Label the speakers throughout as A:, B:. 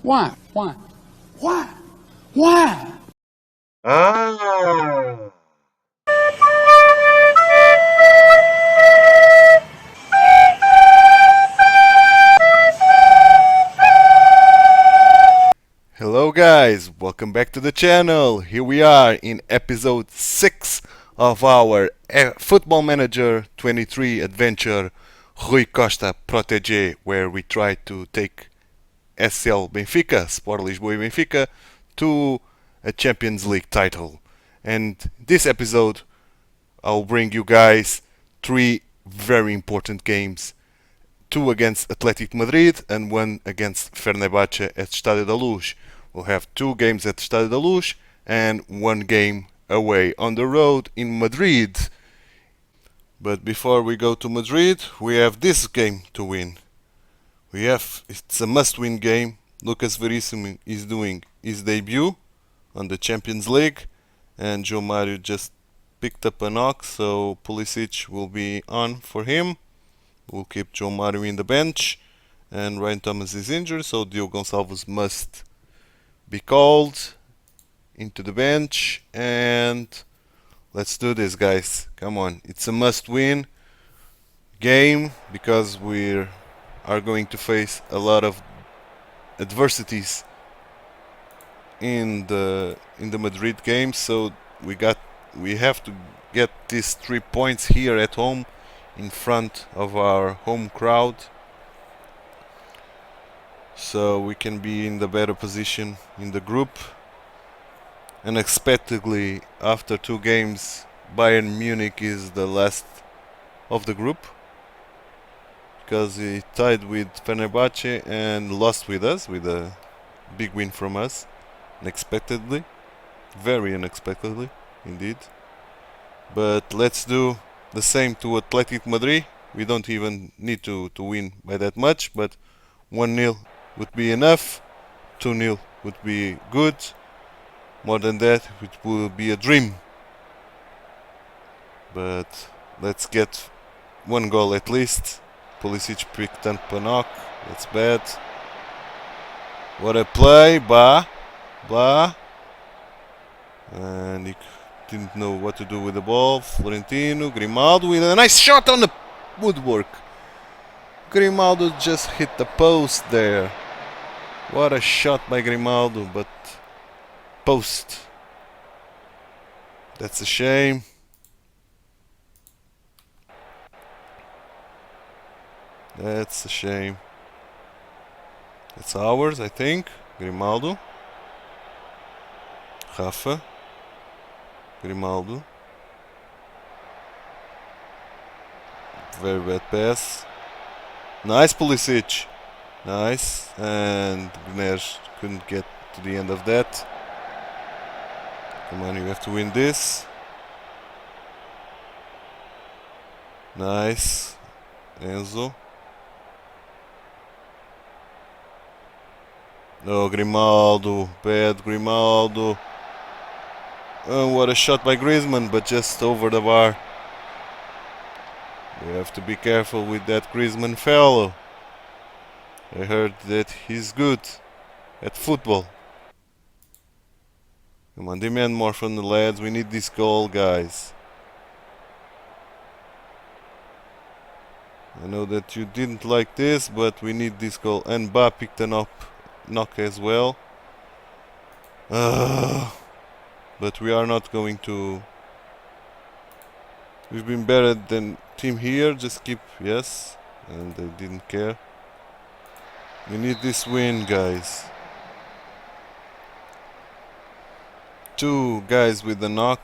A: Why? Why? Why? Why?
B: Ah! Hello guys, welcome back to the channel. Here we are in episode 6 of our Football Manager 23 adventure Rui Costa'a Protégé, where we try to take SLBenfica, Sport Lisboa e Benfica, to a Champions League title. And this episode I'll bring you guys 3 very important games. 2 against Athletic Madrid and 1 against Fenerbahce at Estádio da Luz. We'll have 2 games at Estádio da Luz and 1 game away on the road in Madrid. But before we go to Madrid, we have this game to win. It's a must-win game. Lucas Verissimo is doing his debut on the Champions League, and João Mário just picked up a knock, so Pulisic will be on for him. We'll keep João Mário in the bench, and Ryan Thomas is injured, so Diogo Gonçalves must be called into the bench. And let's do this, guys. Come on, it's a must-win game because we are going to face a lot of adversities in the Madrid game, so we have to get these 3 points here at home in front of our home crowd, so we can be in the better position in the group. Unexpectedly, after 2 games, Bayern Munich is the last of the group because he tied with Fenerbahce and lost with us, with a big win from us, unexpectedly, very unexpectedly indeed. But let's do the same to Athletic Madrid. We don't even need to win by that much, but 1-0 would be enough, 2-0 would be good, more than that it will be a dream. But let's get 1 goal at least. Pulisic picked up a knock, that's bad. What a play, Blah, and he didn't know what to do with the ball. Florentino, Grimaldo with a nice shot on the woodwork. Grimaldo just hit the post there. What a shot by Grimaldo, but post. That's a shame. That's a shame. It's ours, I think. Grimaldo. Rafa. Grimaldo. Very bad pass. Nice Pulisic. Nice. And Gnes couldn't get to the end of that. Come on, you have to win this. Nice. Enzo. No, Grimaldo. Bad Grimaldo. Oh, what a shot by Griezmann, but just over the bar. We have to be careful with that Griezmann fellow. I heard that he's good at football. Come on, demand more from the lads. We need this goal, guys. I know that you didn't like this, but we need this goal. And Ba picked an knock as well. But we are not going to. We've been better than team here. Just keep, yes. And they didn't care. We need this win, guys. 2 guys with the knock.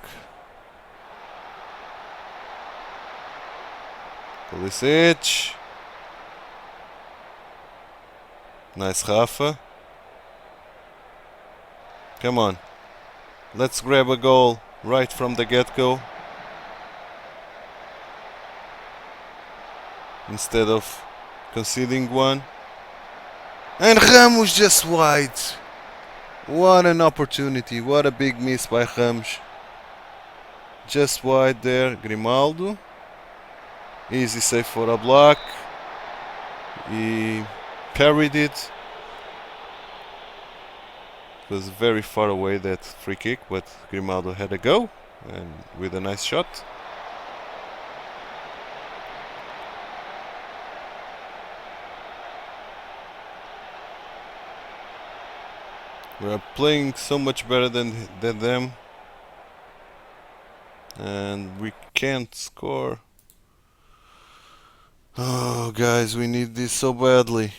B: Pulisic. Nice Rafa. Come on. Let's grab a goal right from the get-go, instead of conceding one. And Ramos just wide. What an opportunity. What a big miss by Ramos. Just wide there. Grimaldo. Easy save for a block. He parried it. It was very far away, that free kick, but Grimaldo had a go and with a nice shot. We are playing so much better than them, and we can't score. Oh, guys, we need this so badly.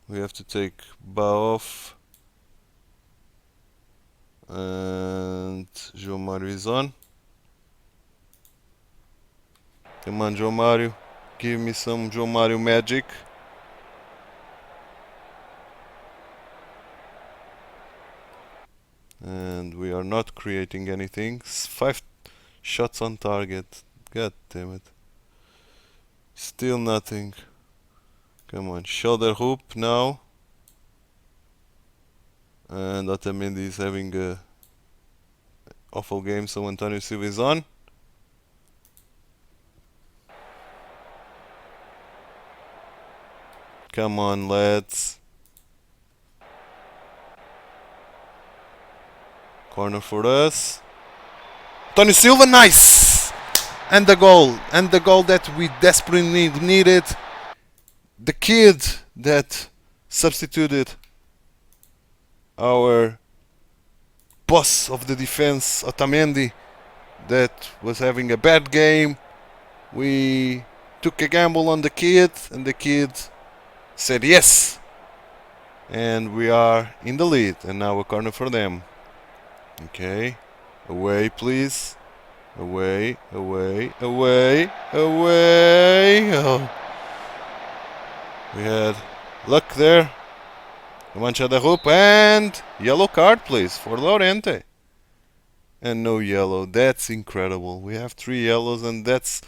B: We have to take Ba off, and João Mário is on. Come on, João Mário, give me some João Mário magic. And we are not creating anything. 5 shots on target. God damn it. Still nothing. Come on, shoulder hoop now. And Otamendi is having a awful game, so Antonio Silva is on. Come on, lads. Corner for us. Antonio Silva, nice! And the goal that we desperately needed. The kid that substituted our boss of the defense, Otamendi, that was having a bad game. We took a gamble on the kid, and the kid said yes. And we are in the lead, and now a corner for them. Okay, away please. Away, away, away, away. Oh. We had luck there. Mancha the hoop, and yellow card please for Lorente. And no yellow. That's incredible. We have 3 yellows, and that's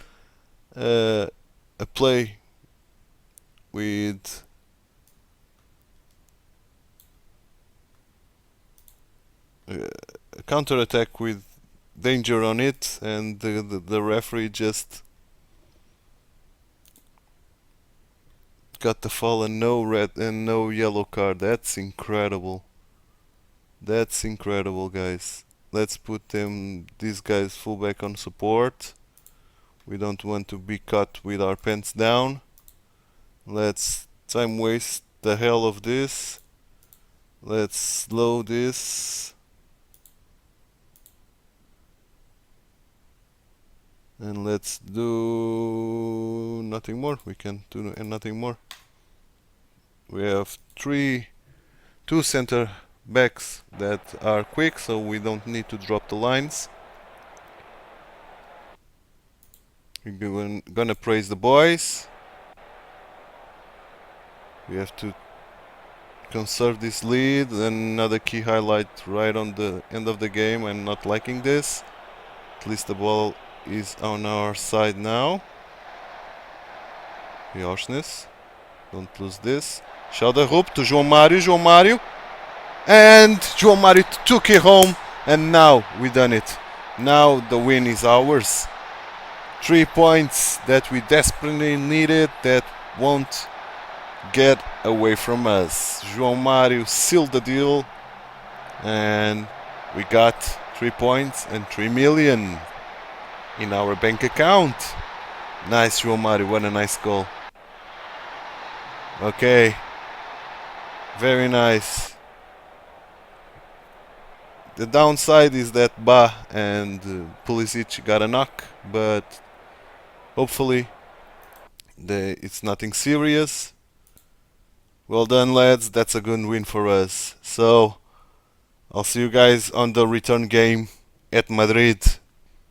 B: a play with a counter attack with danger on it, and the referee just got the foul and no red and no yellow card. That's incredible. That's incredible, guys. Let's put these guys fullback on support. We don't want to be caught with our pants down. Let's time waste the hell of this. Let's slow this. And let's do nothing more. We can do nothing more. We have two center backs that are quick, so we don't need to drop the lines. We're gonna praise the boys. We have to conserve this lead. Another key highlight right on the end of the game. I'm not liking this. At least the ball is on our side now. Harshness. Don't lose this. Shoulder hoop to João Mário. João Mário. And João Mário took it home. And now we done it. Now the win is ours. 3 points that we desperately needed that won't get away from us. João Mário sealed the deal. And we got 3 points and 3 million in our bank account. Nice, João Mário. What a nice goal. Okay. Very nice. The downside is that Ba and Pulisic got a knock, but hopefully it's nothing serious. Well done, lads. That's a good win for us. So I'll see you guys on the return game at Madrid.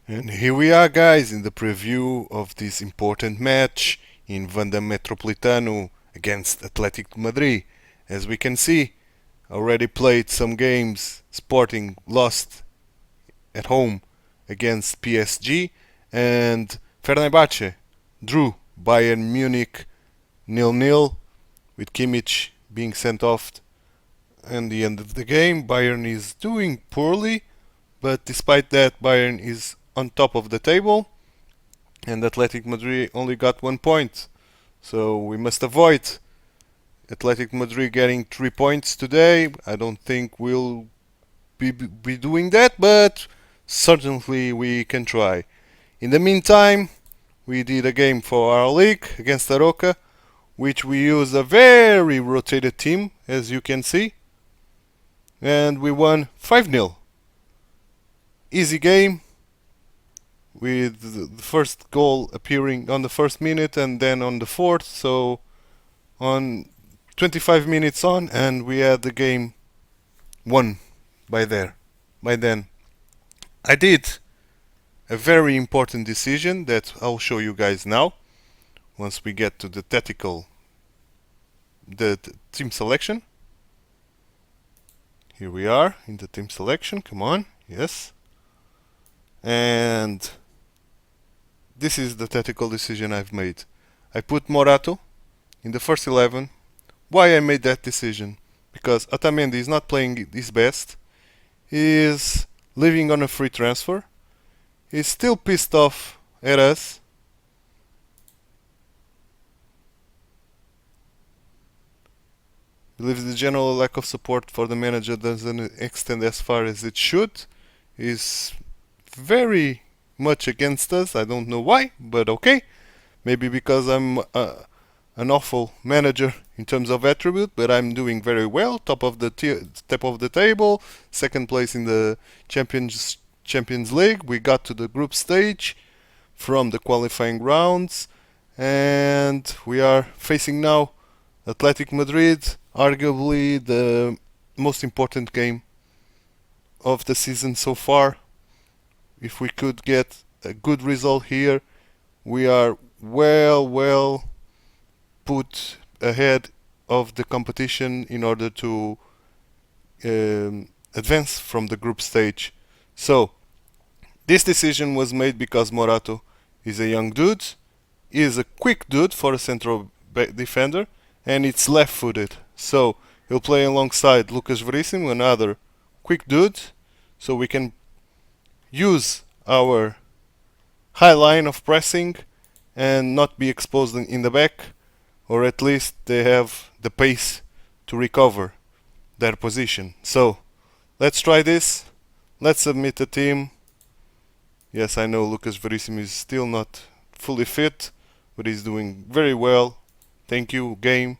B: And here we are, guys, in the preview of this important match in Wanda Metropolitano against Athletic Madrid. As we can see, already played some games. Sporting lost at home against PSG, and Fenerbahce drew Bayern Munich 0-0, with Kimmich being sent off at the end of the game. Bayern is doing poorly, but despite that, Bayern is on top of the table, and Athletic Madrid only got 1 point. So we must avoid Athletic Madrid getting 3 points today. I don't think we'll be doing that, but certainly we can try. In the meantime, we did a game for our league against Aroca, which we used a very rotated team, as you can see, and we won 5-0. Easy game, with the first goal appearing on the first minute and then on the fourth, so on 25 minutes on, and we had the game won by then. I did a very important decision that I'll show you guys now once we get to the team selection. Here we are in the team selection, come on, yes. And this is the tactical decision I've made. I put Morato in the first 11. Why I made that decision? Because Otamendi is not playing his best. He is living on a free transfer. He's still pissed off at us. Believes the general lack of support for the manager doesn't extend as far as it should. He's very much against us. I don't know why, but okay. Maybe because I'm an awful manager in terms of attribute, but I'm doing very well. Top of the table, second place in the Champions League. We got to the group stage from the qualifying rounds, and we are facing now Athletic Madrid, arguably the most important game of the season so far. If we could get a good result here, we are well put ahead of the competition in order to advance from the group stage. So this decision was made because Morato is a young dude, he is a quick dude for a central defender, and it's left-footed. So he'll play alongside Lucas Verissimo, another quick dude, so we can use our high line of pressing and not be exposed in the back, or at least they have the pace to recover their position. So let's try this. Let's submit the team. Yes, I know Lucas Verissimo is still not fully fit, but he's doing very well. Thank you, game.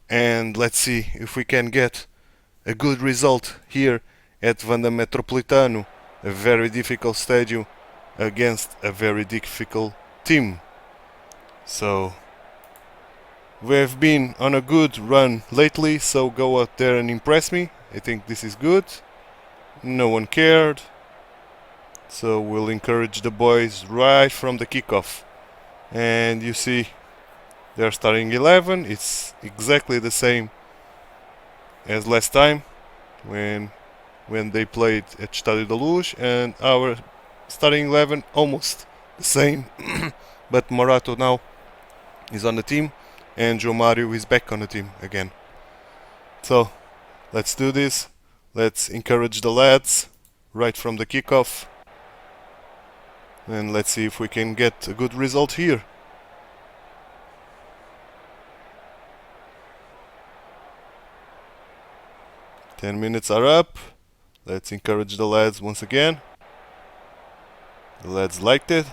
B: And let's see if we can get a good result here at Wanda Metropolitano, a very difficult stadium against a very difficult team. So we have been on a good run lately, so go out there and impress me. I think this is good. No one cared, so we'll encourage the boys right from the kickoff. And you see they're starting 11. It's exactly the same as last time when they played at Estádio da Luz, and our starting 11 almost the same. But Morato now is on the team, and João Mário is back on the team again. So let's do this. Let's encourage the lads right from the kickoff, and let's see if we can get a good result here. Ten minutes are up. Let's encourage the lads once again. The lads liked it.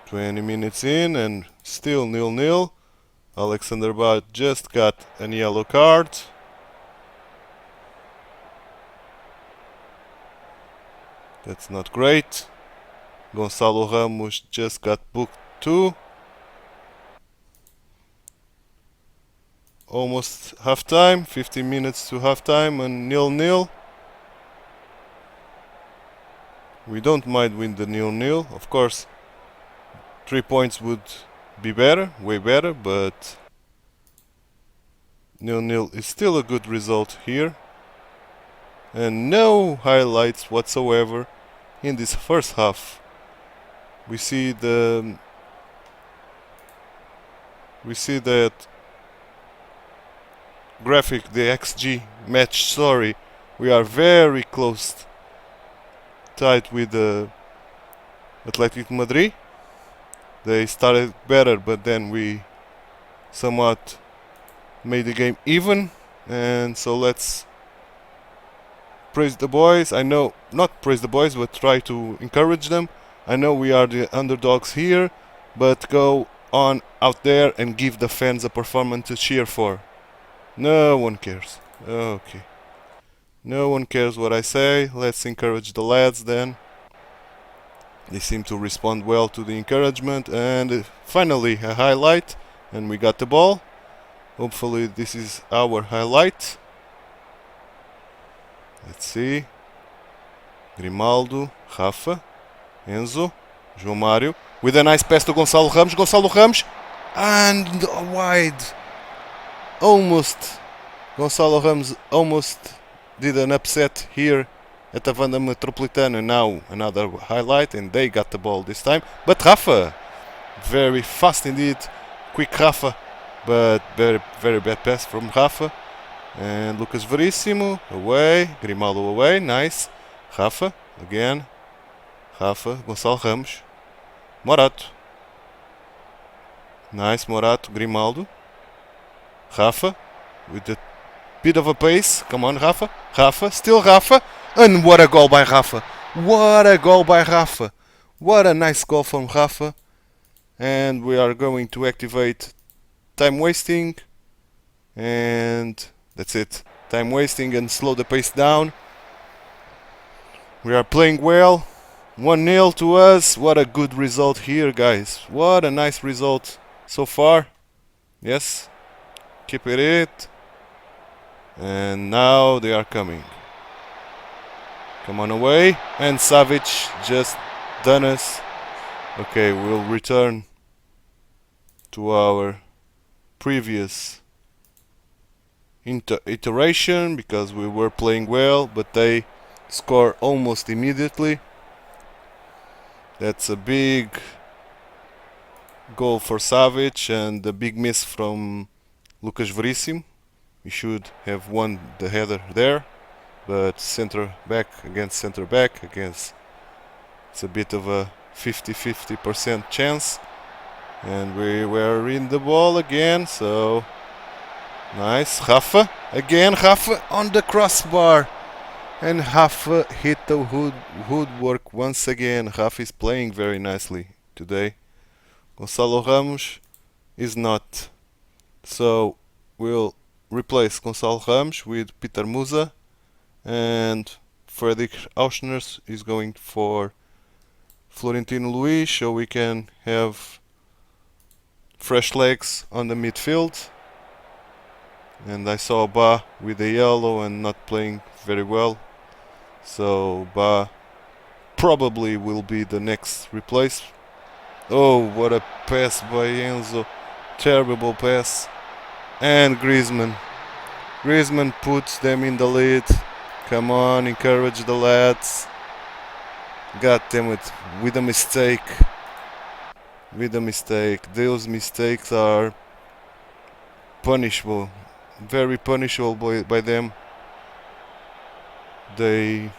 B: "20 minutes in and still 0-0. Alexander Bart just got a yellow card. That's not great. Gonçalo Ramos just got booked too. Almost half time, 15 minutes to half time, and 0-0. We don't mind win the 0-0. Of course, 3 points would be better, way better, but 0-0 is still a good result here. And no highlights whatsoever in this first half. We see that graphic, the XG match story. We are very close, tied with the Athletic Madrid. They started better, but then we somewhat made the game even. And so let's praise the boys. I know, not praise the boys, but try to encourage them. I know we are the underdogs here, but go on out there and give the fans a performance to cheer for. No one cares. Okay. No one cares what I say. Let's encourage the lads then. They seem to respond well to the encouragement. And finally a highlight. And we got the ball. Hopefully this is our highlight. Let's see. Grimaldo, Rafa, Enzo, João Mário. With a nice pass to Gonçalo Ramos. Gonçalo Ramos. And wide. Almost. Gonçalo Ramos almost did an upset here at the Wanda Metropolitano. Now another highlight, and they got the ball this time. But Rafa, very fast indeed. Quick Rafa, but very bad pass from Rafa. And Lucas Verissimo away. Grimaldo away. Nice. Rafa again. Rafa. Gonçalo Ramos. Morato. Nice Morato. Grimaldo. Rafa with the bit of a pace. Come on, Rafa. Rafa. Still Rafa. And what a goal by Rafa. What a goal by Rafa. What a nice goal from Rafa. And we are going to activate time wasting. And that's it. Time wasting and slow the pace down. We are playing well. 1-0 to us. What a good result here, guys. What a nice result so far. Yes. Keep it. And now they are coming. Come on away. And Savic just done us. Okay, we'll return to our previous iteration because we were playing well, but they score almost immediately. That's a big goal for Savic and a big miss from Lucas Verissimo. We should have won the header there, but center back against center back against, it's a bit of a 50-50% chance. And we were in the ball again, so nice. Rafa again. Rafa on the crossbar, and Rafa hit the woodwork once again. Rafa is playing very nicely today. Gonçalo Ramos is not, so we'll replace Gonçalo Ramos with Peter Musa, and Fredrik Auschner is going for Florentino Luis, so we can have fresh legs on the midfield. And I saw Ba with a yellow and not playing very well, so Ba probably will be the next replace. Oh, what a pass by Enzo. Terrible pass. And Griezmann puts them in the lead. Come on, encourage the lads. God damn it, with a mistake. Those mistakes are punishable, very punishable by them. They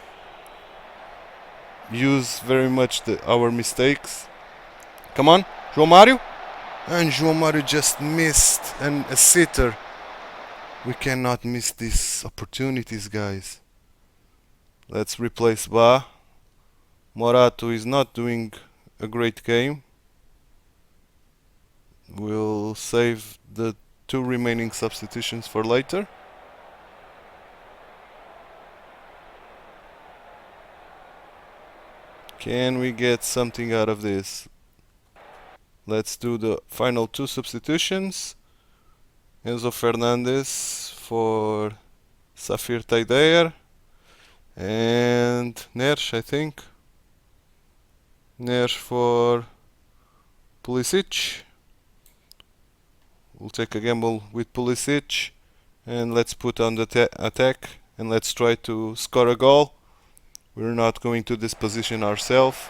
B: use very much our mistakes. Come on, João Mário. And João Mário just missed, and a sitter. We cannot miss these opportunities, guys. Let's replace Ba. Morato is not doing a great game. We'll save the 2 remaining substitutions for later. Can we get something out of this? Let's do the final 2 substitutions. Enzo Fernandes for Safir Taider and Neres, I think. Neres for Pulisic. We'll take a gamble with Pulisic, and let's put on the attack, and let's try to score a goal. We're not going to disposition ourselves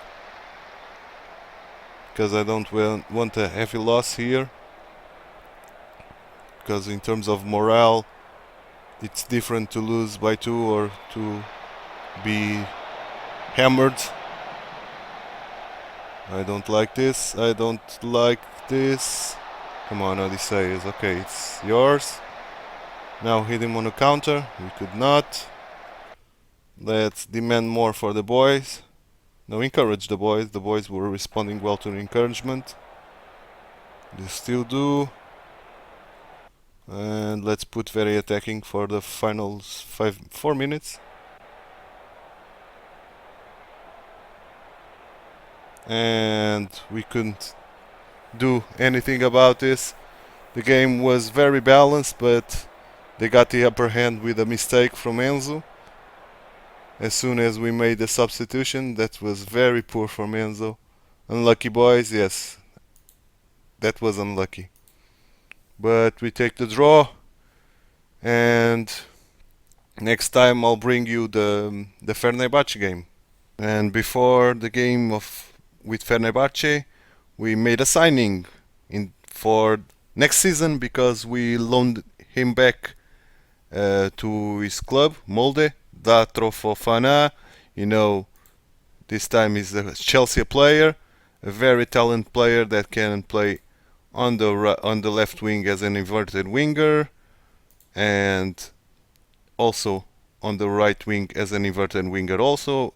B: because I don't want a heavy loss here, because in terms of morale it's different to lose by 2 or to be hammered. I don't like this. I don't like this. Come on, Odysseus. Okay, it's yours. Now hit him on a counter. We could not. Let's demand more for the boys. No, encourage the boys. The boys were responding well to the encouragement. They still do. And let's put very attacking for the final 4 minutes. And we couldn't do anything about this. The game was very balanced, but they got the upper hand with a mistake from Enzo. As soon as we made the substitution, that was very poor from Enzo. Unlucky boys, yes. That was unlucky. But we take the draw, and next time I'll bring you the Fenerbahce game. And before the game with Fenerbahce, we made a signing for next season because we loaned him back to his club, Molde, Datro Fofana. You know, this time he's a Chelsea player, a very talented player that can play on the left wing as an inverted winger, and also on the right wing as an inverted winger also.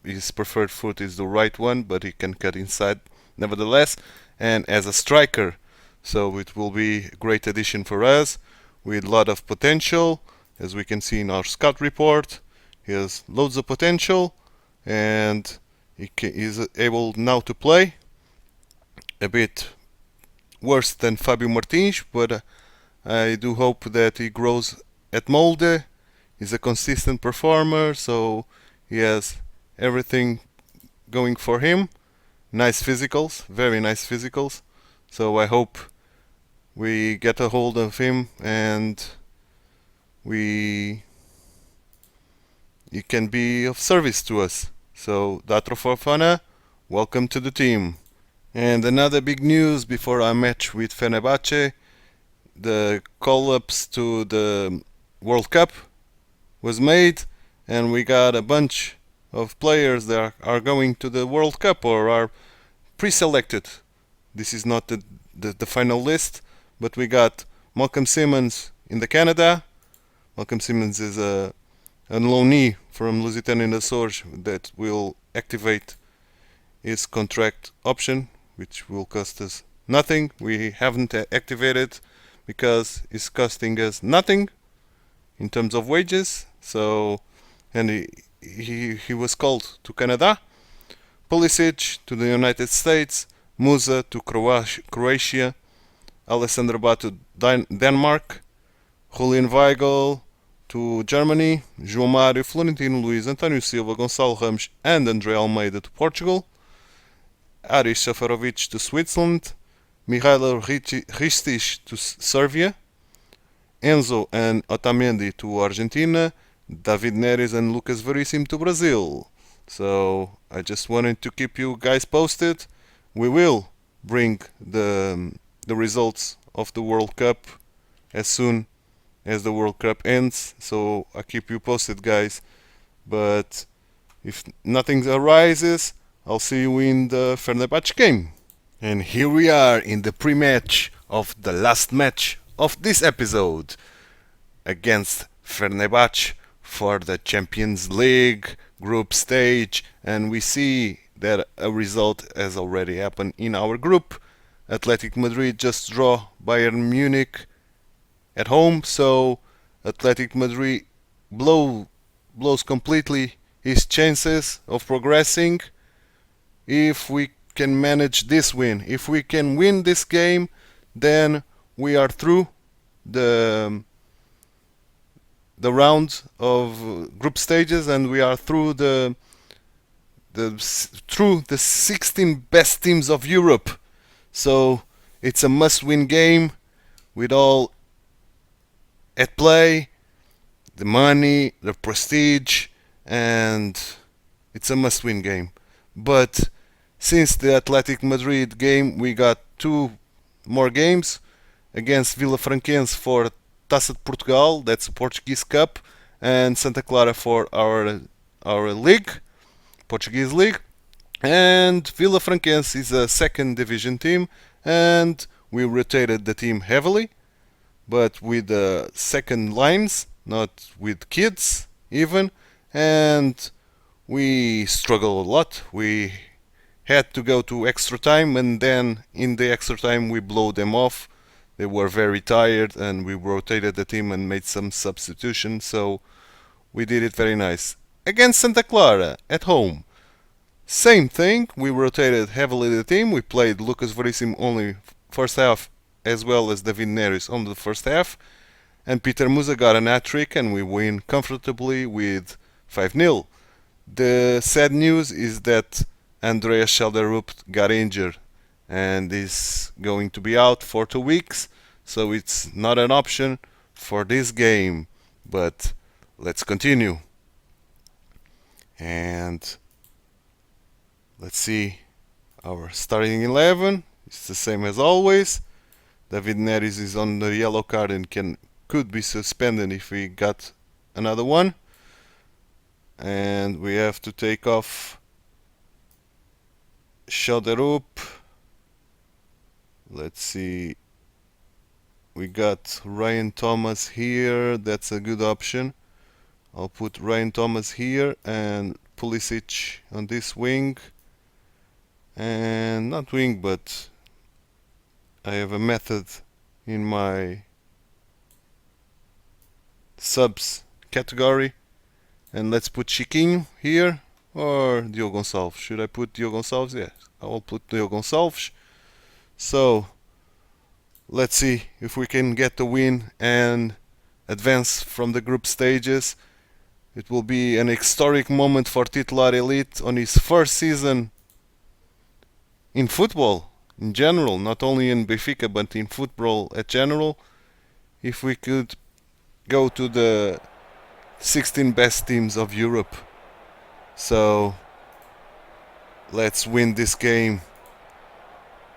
B: His preferred foot is the right one, but he can cut inside nevertheless, and as a striker. So it will be a great addition for us with a lot of potential, as we can see in our scout report. He has loads of potential, and he is able now to play a bit worse than Fabio Martins, but I do hope that he grows at Molde. He's a consistent performer, so he has everything going for him. Nice physicals, very nice physicals. So I hope we get a hold of him and he can be of service to us. So Datro Fofana, welcome to the team. And another big news before our match with Fenerbahce, the call-ups to the World Cup was made, and we got a bunch of players that are going to the World Cup or are pre-selected. This is not the final list, but we got Malcolm Simmons in the Canada. Malcolm Simmons is a loanee from Lusitano and Açores that will activate his contract option, which will cost us nothing. We haven't activated because it's costing us nothing in terms of wages. So, and he was called to Canada. Pulisic to the United States, Musa to Croatia, Alessandro Ba to Denmark, Julian Weigl to Germany, João Mário, Florentino Luís, António Silva, Gonçalo Ramos and André Almeida to Portugal, Aris Safarovic to Switzerland, Mihailo Ristic to Serbia, Enzo and Otamendi to Argentina, David Neres and Lucas Veríssimo to Brazil. So I just wanted to keep you guys posted. We will bring the results of the World Cup as soon as the World Cup ends. So I keep you posted, guys. But if nothing arises, I'll see you in the Fenerbahce game. And here we are in the pre-match of the last match of this episode against Fenerbahce for the Champions League group stage, and we see that a result has already happened in our group. Athletic Madrid just draw Bayern Munich at home, so Athletic Madrid blows completely his chances of progressing. If we can manage this win, if we can win this game, then we are through the round of group stages, and we are through the 16 best teams of Europe. So it's a must-win game with all at play, the money, the prestige, and it's a must-win game. But since the Athletic Madrid game, we got 2 more games against Villafranquense for Taça de Portugal, that's a Portuguese Cup, and Santa Clara for our league, Portuguese League. And Villafranquense is a second division team, and we rotated the team heavily, but with second lines, not with kids even, and we struggled a lot. We had to go to extra time, and then in the extra time we blow them off. They were very tired, and we rotated the team and made some substitutions, so we did it very nice. Against Santa Clara at home, same thing. We rotated heavily the team. We played Lucas Verissimo only first half, as well as David Neres on the first half, and Peter Musa got an hat-trick, and we win comfortably with 5-0. The sad news is that Andreas Schelderup got injured and is going to be out for 2 weeks, so it's not an option for this game. But let's continue. And let's see our starting 11. It's the same as always. David Neres is on the yellow card and could be suspended if we got another one. And we have to take off Schelderup. Let's see. We got Ryan Thomas here. That's a good option. I'll put Ryan Thomas here and Pulisic on this wing. And not wing, but I have a method in my subs category. And let's put Chiquinho here, or Diogo Gonçalves. Should I put Diogo Gonçalves? Yes, I will put Diogo Gonçalves. So let's see if we can get the win and advance from the group stages. It will be an historic moment for TituElite on his first season in football in general, not only in Benfica but in football at general. If we could go to the 16 best teams of Europe. So let's win this game.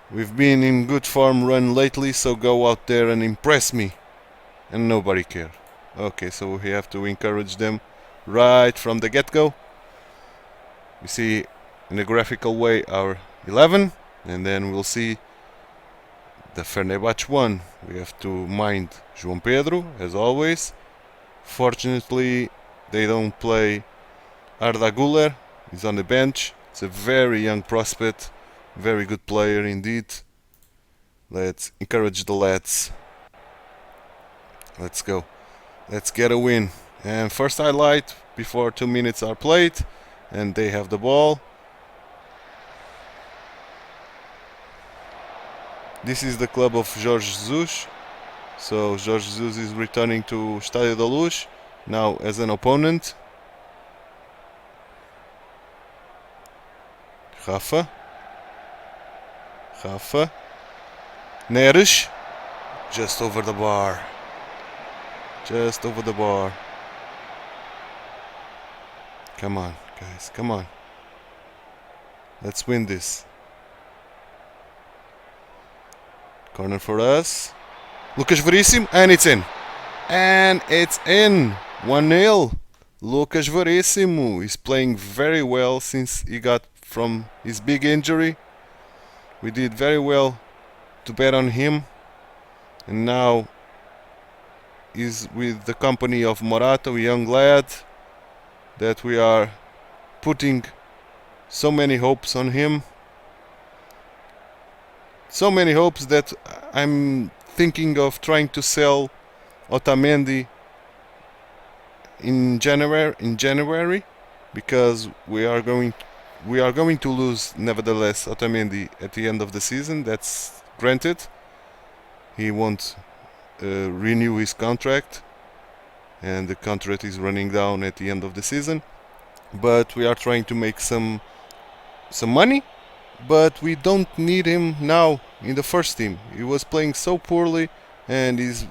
B: We've been in good form run lately, so go out there and impress me. And nobody cared. Okay, so we have to encourage them right from the get-go. We see in a graphical way our 11, and then we'll see the Fenerbahce one. We have to mind João Pedro, as always. Fortunately, they don't play Arda Güler. He's on the bench. It's a very young prospect. Very good player indeed. Let's encourage the lads. Let's go. Let's get a win. And first highlight before 2 minutes are played. And they have the ball. This is the club of Jorge Jesus. So Jorge Jesus is returning to Estádio da Luz, now as an opponent. Rafa. Neres. Just over the bar. Just over the bar. Come on, guys, come on. Let's win this. Corner for us. Lucas Verissimo, and it's in. And it's in. 1-0. Lucas Verissimo is playing very well since he got from his big injury. We did very well to bet on him. And now he's with the company of Morato, a young lad that we are putting so many hopes on him. So many hopes that I'm thinking of trying to sell Otamendi in January, because we are going to lose nevertheless Otamendi at the end of the season. That's granted. He won't renew his contract, and the contract is running down at the end of the season. But we are trying to make some money. But we don't need him now in the first team. He was playing so poorly and he's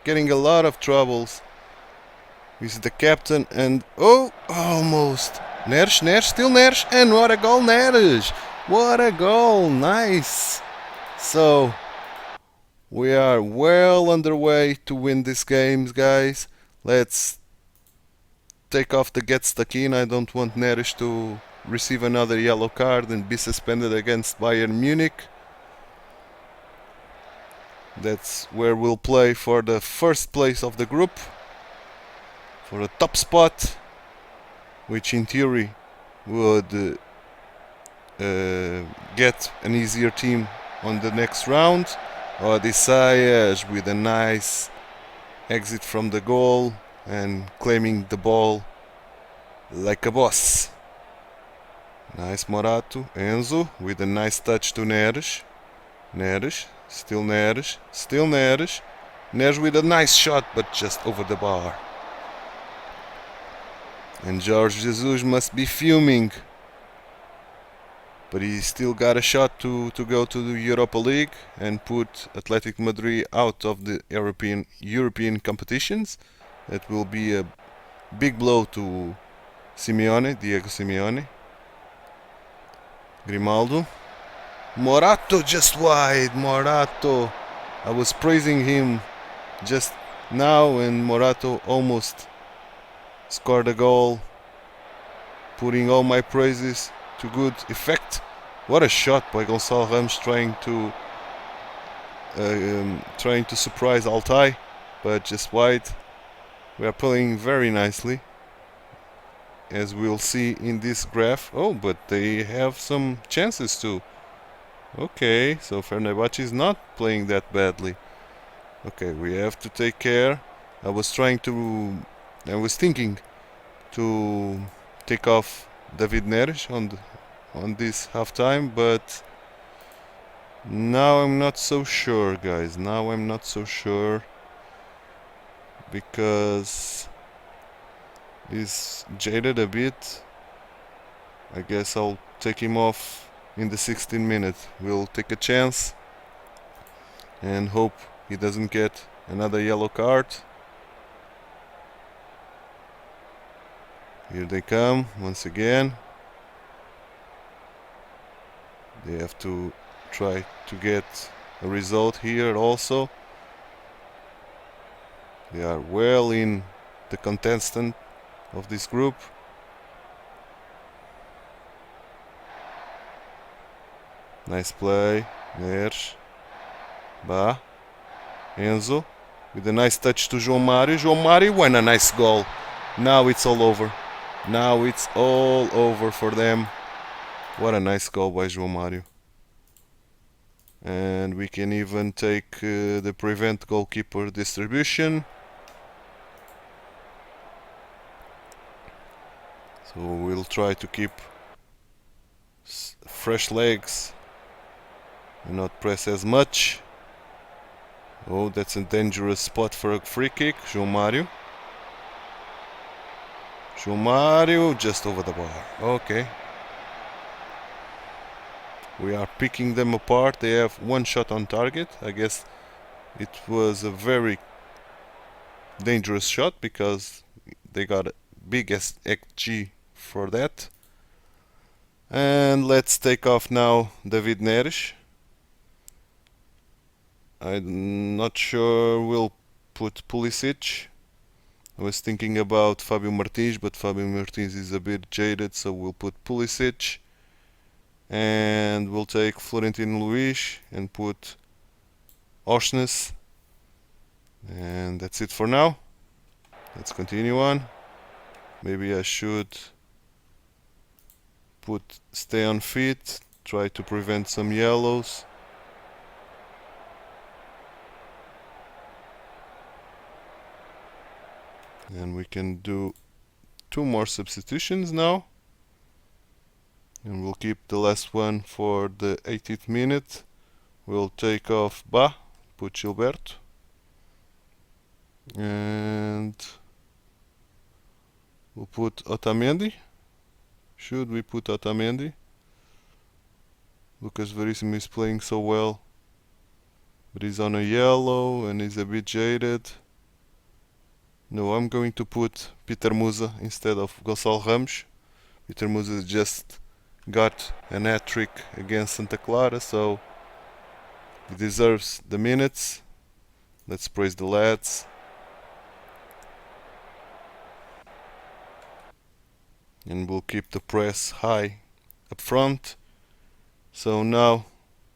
B: getting a lot of troubles. He's the captain and almost. Neres, still Neres, and what a goal, Neres! What a goal, nice! So we are well underway to win these games, guys. Let's take off the get stuck in. I don't want Neres to receive another yellow card and be suspended against Bayern Munich. That's where we'll play for the first place of the group, for the top spot, which in theory would get an easier team on the next round. Odysseus with a nice exit from the goal and claiming the ball like a boss. Nice Morato. Enzo with a nice touch to Neres. Neres, still Neres, still Neres. Neres with a nice shot, but just over the bar. And Jorge Jesus must be fuming. But he still got a shot to go to the Europa League and put Athletic Madrid out of the European competitions. That will be a big blow to Simeone, Diego Simeone. Grimaldo. Morato just wide. Morato. I was praising him just now and Morato almost scored a goal. Putting all my praises to good effect. What a shot by Gonçalo Ramos trying to surprise Altai, but just wide. We are playing very nicely, as we'll see in this graph. Oh, but they have some chances too. Okay, so Fenerbahce is not playing that badly. Okay, we have to take care. I was thinking to take off David Neres on this halftime, but now I'm not so sure, guys. Now I'm not so sure because he's jaded a bit. I guess I'll take him off in the 16th minute. We'll take a chance and hope he doesn't get another yellow card. Here they come once again. They have to try to get a result here also. They are well in the contestant of this group. Nice play. Neres. Bah. Enzo. With a nice touch to João Mário. João Mário won a nice goal. Now it's all over. Now it's all over for them. What a nice goal by João Mário. And we can even take the prevent goalkeeper distribution. So we'll try to keep fresh legs and not press as much. Oh, that's a dangerous spot for a free kick. João Mário. João Mário just over the bar. Okay. We are picking them apart. They have one shot on target. I guess it was a very dangerous shot because they got a big XG for that. And let's take off now David Neres. I'm not sure we'll put Pulisic. I was thinking about Fabio Martins, but Fabio Martins is a bit jaded, so we'll put Pulisic. And we'll take Florentino Luis and put Osnes. And that's it for now. Let's continue on. Maybe I should stay on feet, try to prevent some yellows. And we can do 2 more substitutions now. And we'll keep the last one for the 80th minute. We'll take off Ba, put Gilberto. And we'll put Otamendi. Should we put Otamendi? Lucas Verissimo is playing so well, but he's on a yellow and he's a bit jaded. No, I'm going to put Peter Musa instead of Gonçalo Ramos. Peter Musa just got an hat-trick against Santa Clara, so he deserves the minutes. Let's praise the lads. and we'll keep the press high up front. So now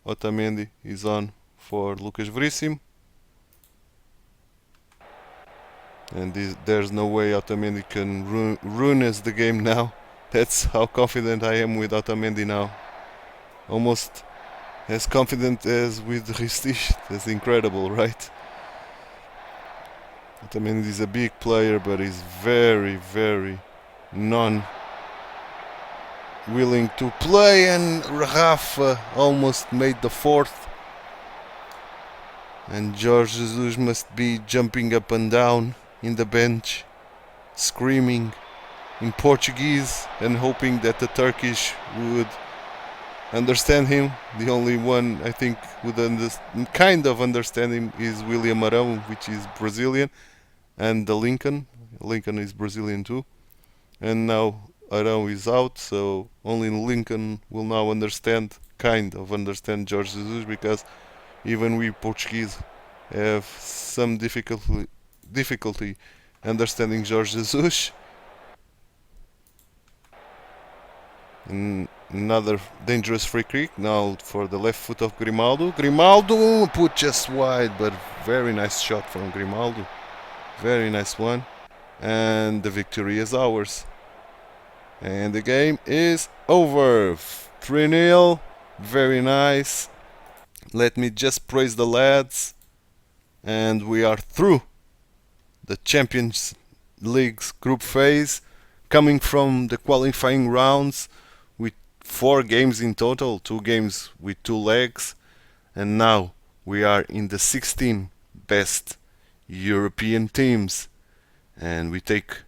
B: Otamendi is on for Lucas Veríssimo, and there's no way Otamendi can ruin us the game now. That's how confident I am with Otamendi now. Almost as confident as with Ristich. That's incredible, right? Otamendi is a big player, but he's very, very non-willing to play, and Rafa almost made the fourth. And Jorge Jesus must be jumping up and down in the bench, screaming in Portuguese and hoping that the Turkish would understand him. The only one I think would kind of understand him is William Arão, which is Brazilian, and the Lincoln. Lincoln is Brazilian too. And now Arão is out, so only Lincoln will now kind of understand Jorge Jesus, because even we Portuguese have some difficulty understanding Jorge Jesus. Another dangerous free kick now for the left foot of Grimaldo. Grimaldo put just wide, but very nice shot from Grimaldo. Very nice one. And the victory is ours. And the game is over. 3-0. Very nice. Let me just praise the lads. And we are through the Champions League's group phase, coming from the qualifying rounds with 4 games in total, 2 games with 2 legs, and now we are in the 16 best European teams, and we take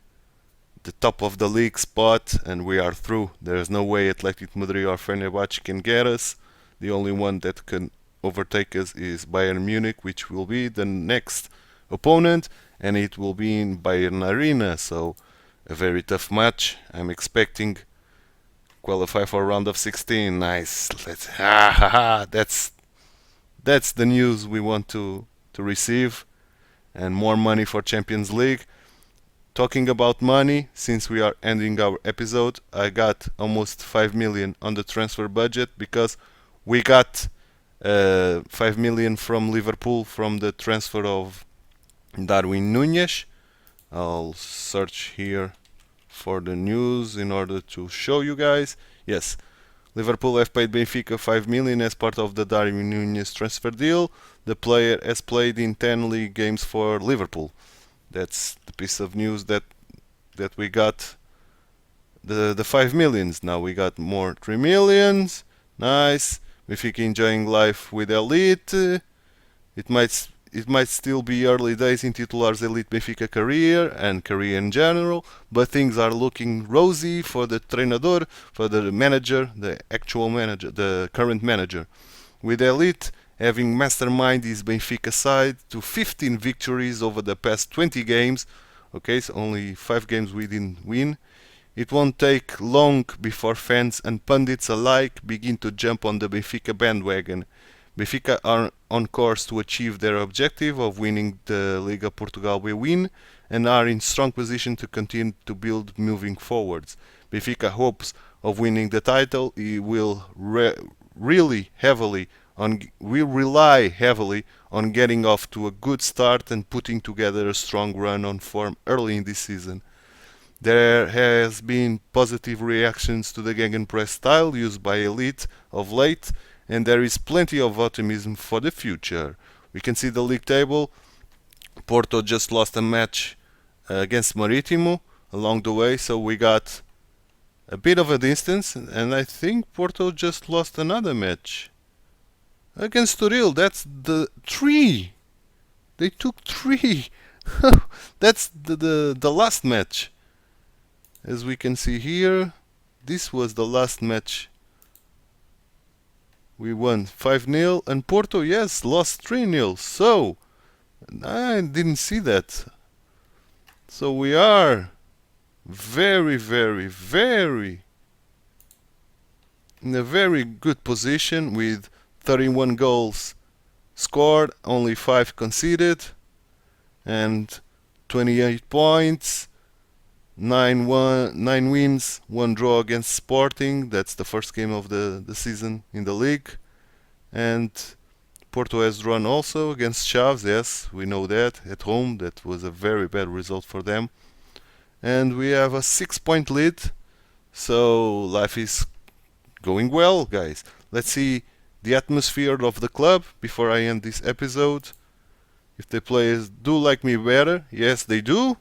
B: the top of the league spot, and we are through. There is no way Athletic Madrid or Fenerbahce can get us. The only one that can overtake us is Bayern Munich, which will be the next opponent, and it will be in Bayern Arena, so a very tough match. I'm expecting qualify for round of 16. Nice. That's the news we want to receive, and more money for Champions League. Talking about money, since we are ending our episode, I got almost 5 million on the transfer budget because we got 5 million from Liverpool from the transfer of Darwin Núñez. I'll search here for the news in order to show you guys. Yes, Liverpool have paid Benfica 5 million as part of the Darwin Núñez transfer deal. The player has played in 10 league games for Liverpool. That's the piece of news that we got. The 5 millions. Now we got more 3 millions. Nice. Benfica enjoying life with Elite. It might still be early days in Titular's Elite Benfica career and career in general, but things are looking rosy for the treinador, for the manager, the actual manager, the current manager. With Elite having masterminded his Benfica side to 15 victories over the past 20 games, okay, so only 5 games we didn't win. It won't take long before fans and pundits alike begin to jump on the Benfica bandwagon. Benfica are on course to achieve their objective of winning the Liga Portugal we win, and are in strong position to continue to build moving forwards. Benfica hopes of winning the title. It will rely heavily on getting off to a good start and putting together a strong run on form early in this season. There has been positive reactions to the gegenpress style used by Elite of late, and there is plenty of optimism for the future. We can see the league table. Porto just lost a match against Marítimo along the way, so we got a bit of a distance, and I think Porto just lost another match against Turil. That's the 3. They took 3. That's the last match. As we can see here, this was the last match. We won 5-0, and Porto, yes, lost 3-0. So, I didn't see that. So we are very, very, very in a very good position with 31 goals scored, only 5 conceded, and 28 points. 9 wins, 1 draw against Sporting. That's the first game of the season in the league. And Porto has drawn also against Chaves. Yes, we know that, at home. That was a very bad result for them. And we have a 6-point lead. So life is going well, guys. Let's see the atmosphere of the club before I end this episode. If the players do like me better, yes, they do.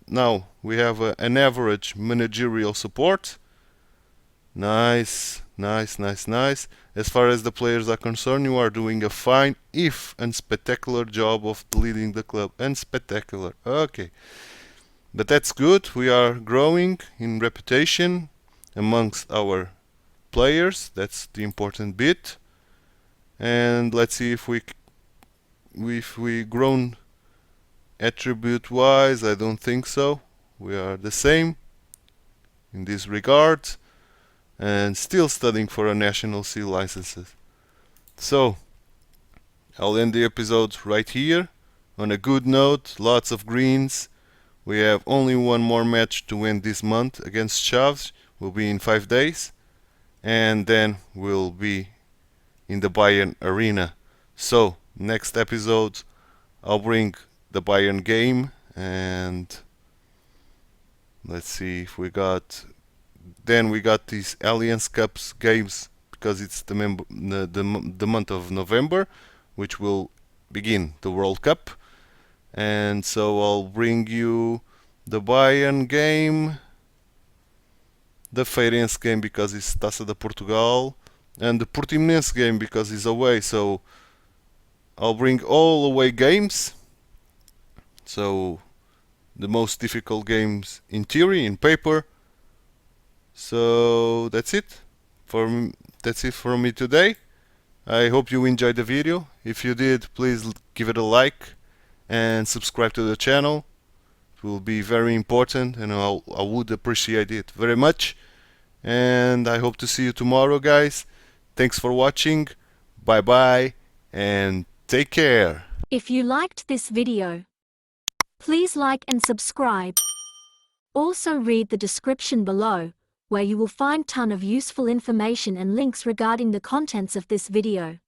B: Now we have an average managerial support. Nice, nice, nice, nice. As far as the players are concerned, you are doing a fine, if unspectacular job of leading the club. Unspectacular. Okay. But that's good. We are growing in reputation amongst our players. That's the important bit. And let's see if we grown attribute wise. I don't think so. We are the same in this regard, and still studying for a national C licenses. So I'll end the episode right here on a good note. Lots of greens. We have only one more match to win this month against Chaves. Will be in 5 days, and then we'll be in the Bayern arena. So next episode I'll bring the Bayern game, and let's see if we got. Then we got these Allianz Cups games, because it's the month of November, which will begin the World Cup. And so I'll bring you the Bayern game, the Feirense game because it's Taça de Portugal, and the Portimonense game because it's away. So I'll bring all away games. So the most difficult games in theory, in paper. So that's it for me today. I hope you enjoyed the video. If you did, please give it a like and subscribe to the channel. It will be very important, and I would appreciate it very much. And I hope to see you tomorrow, guys. Thanks for watching. Bye bye and take care.
C: If you liked this video, please like and subscribe. Also read the description below, where you will find ton of useful information and links regarding the contents of this video.